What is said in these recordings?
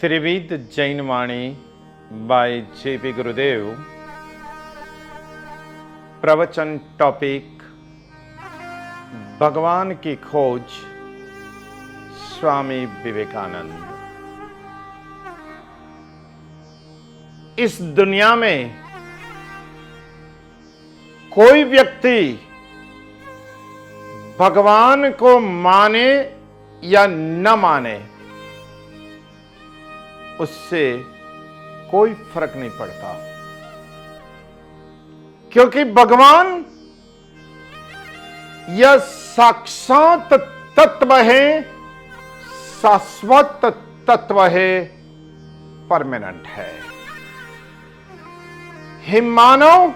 त्रिविध जैन वाणी bye JP गुरुदेव। प्रवचन topic भगवान की खोज, स्वामी विवेकानंद। इस दुनिया में कोई व्यक्ति भगवान को माने या न माने, उससे कोई फर्क नहीं पड़ता, क्योंकि भगवान यह साक्षात तत्व है, शाश्वत तत्व है, परमानेंट है। हे मानव,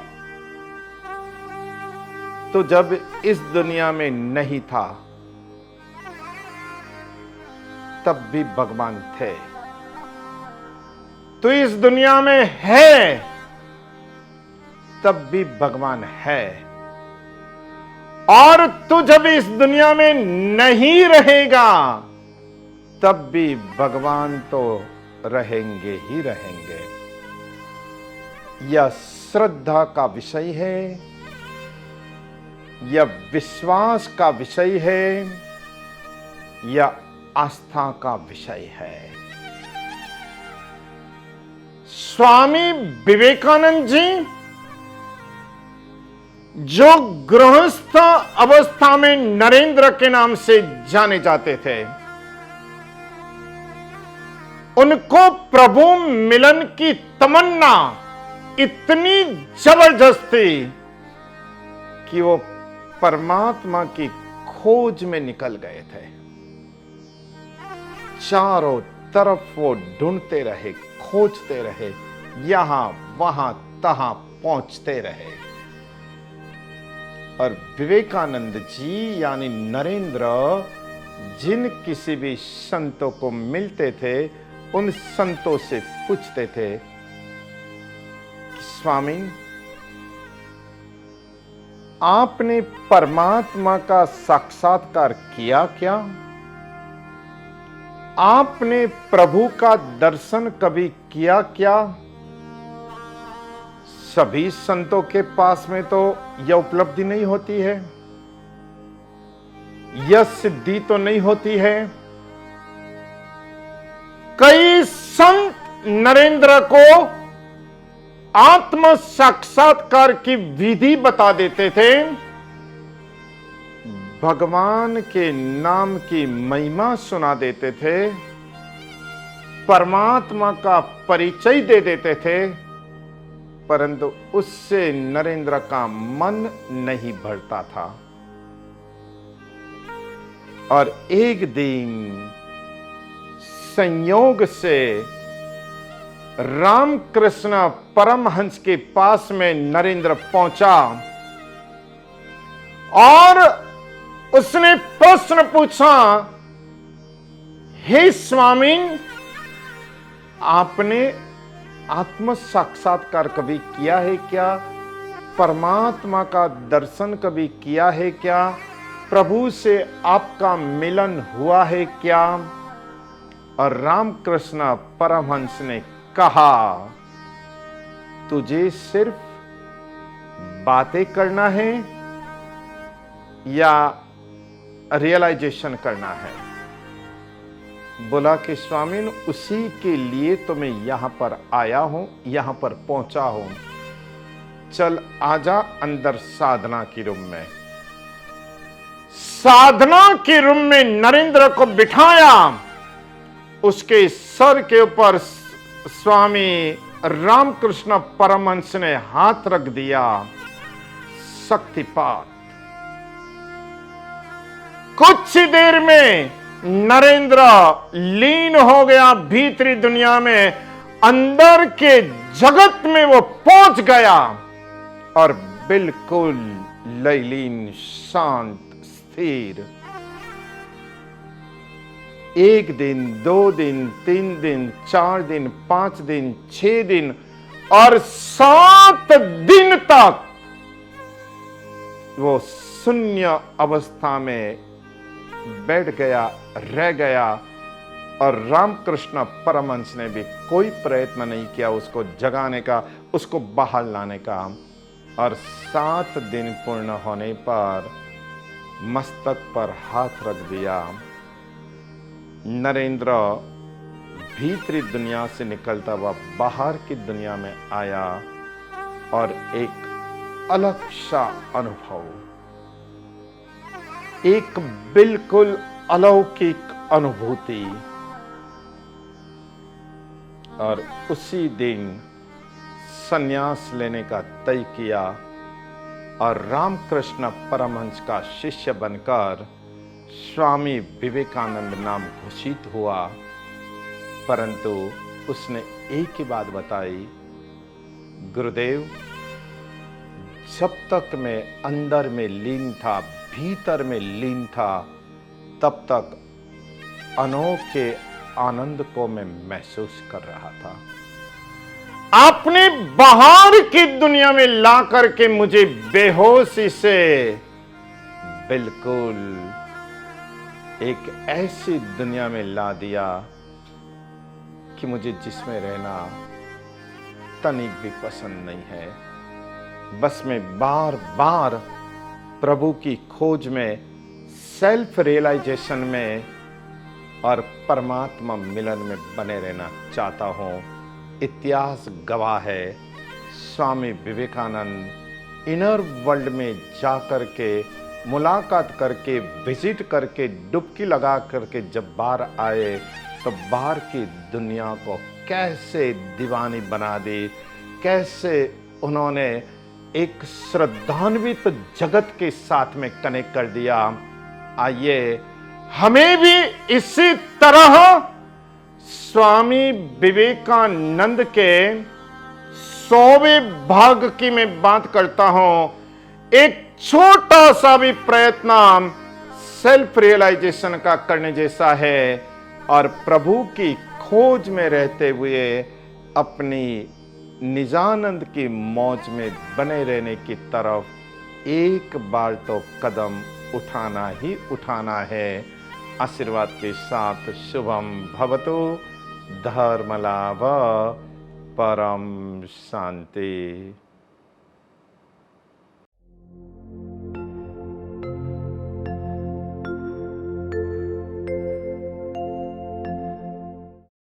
तो जब इस दुनिया में नहीं था तब भी भगवान थे। तो इस दुनिया में है तब भी भगवान है, और तू जब इस दुनिया में नहीं रहेगा तब भी भगवान तो रहेंगे ही रहेंगे। यह श्रद्धा का विषय है, यह विश्वास का विषय है, यह आस्था का विषय है। स्वामी विवेकानंद जी, जो गृहस्थ अवस्था में नरेंद्र के नाम से जाने जाते थे, उनको प्रभु मिलन की तमन्ना इतनी जबरदस्त थी कि वो परमात्मा की खोज में निकल गए थे। चारों तरफ वो ढूंढते रहे, खोजते रहे, यहां वहां तहां पहुंचते रहे। और विवेकानंद जी यानी नरेंद्र जिन किसी भी संतों को मिलते थे, उन संतों से पूछते थे, स्वामी, आपने परमात्मा का साक्षात्कार किया क्या? आपने प्रभु का दर्शन कभी किया क्या? सभी संतों के पास में तो यह उपलब्धि नहीं होती है, यह सिद्धि तो नहीं होती है। कई संत नरेंद्र को आत्म साक्षात्कार की विधि बता देते थे, भगवान के नाम की महिमा सुना देते थे, परमात्मा का परिचय दे देते थे, परंतु उससे नरेंद्र का मन नहीं भरता था। और एक दिन संयोग से रामकृष्ण परमहंस के पास में नरेंद्र पहुंचा और उसने प्रश्न पूछा, हे स्वामी, आपने आत्म साक्षात्कार कभी किया है क्या? परमात्मा का दर्शन कभी किया है क्या? प्रभु से आपका मिलन हुआ है क्या? और रामकृष्ण परमहंस ने कहा, तुझे सिर्फ बातें करना है या रियलाइजेशन करना है? बोला कि स्वामी, उसी के लिए तो मैं यहां पर आया हूं, यहां पर पहुंचा हूं। चल आजा अंदर साधना की रूम में। साधना के रूम में नरेंद्र को बिठाया, उसके सर के ऊपर स्वामी रामकृष्ण परमहंस ने हाथ रख दिया। शक्तिपात। कुछ ही देर में नरेंद्र लीन हो गया भीतरी दुनिया में, अंदर के जगत में वो पहुंच गया और बिल्कुल लयलीन, शांत, स्थिर। एक दिन, 2 दिन, 3 दिन, 4 दिन, 5 दिन, 6 दिन और 7 दिन तक वो शून्य अवस्था में बैठ गया, रह गया और रामकृष्ण परमहंस ने भी कोई प्रयत्न नहीं किया उसको जगाने का, उसको बाहर लाने का। और 7 दिन पूर्ण होने पर मस्तक पर हाथ रख दिया। नरेंद्र भीतरी दुनिया से निकलता हुआ बाहर की दुनिया में आया और एक अलग सा अनुभव, एक बिल्कुल अलौकिक अनुभूति। और उसी दिन संन्यास लेने का तय किया और रामकृष्ण परमहंस का शिष्य बनकर स्वामी विवेकानंद नाम घोषित हुआ। परंतु उसने एक ही बात बताई, गुरुदेव, जब तक मैं अंदर में लीन था, भीतर में लीन था, तब तक अनोखे आनंद को मैं महसूस कर रहा था। आपने बाहर की दुनिया में ला करके मुझे बेहोशी से बिल्कुल एक ऐसी दुनिया में ला दिया कि मुझे जिसमें रहना तनिक भी पसंद नहीं है। बस मैं बार बार प्रभु की खोज में, सेल्फ रियलाइजेशन में और परमात्मा मिलन में बने रहना चाहता हूं। इतिहास गवाह है, स्वामी विवेकानंद इनर वर्ल्ड में जाकर के, मुलाकात करके, विजिट करके, डुबकी लगा करके जब बाहर आए तो बाहर की दुनिया को कैसे दीवानी बना दी, कैसे उन्होंने एक श्रद्धान्वित जगत के साथ में कनेक्ट कर दिया। आइए हमें भी इसी तरह स्वामी विवेकानंद के 100वें भाग की मैं बात करता हूं। एक छोटा सा भी प्रयत्न सेल्फ रियलाइजेशन का करने जैसा है और प्रभु की खोज में रहते हुए अपनी निजानंद की मौज में बने रहने की तरफ एक बार तो कदम उठाना ही उठाना है। आशीर्वाद के साथ शुभम भवतु, धर्मलाभ, परम शांति।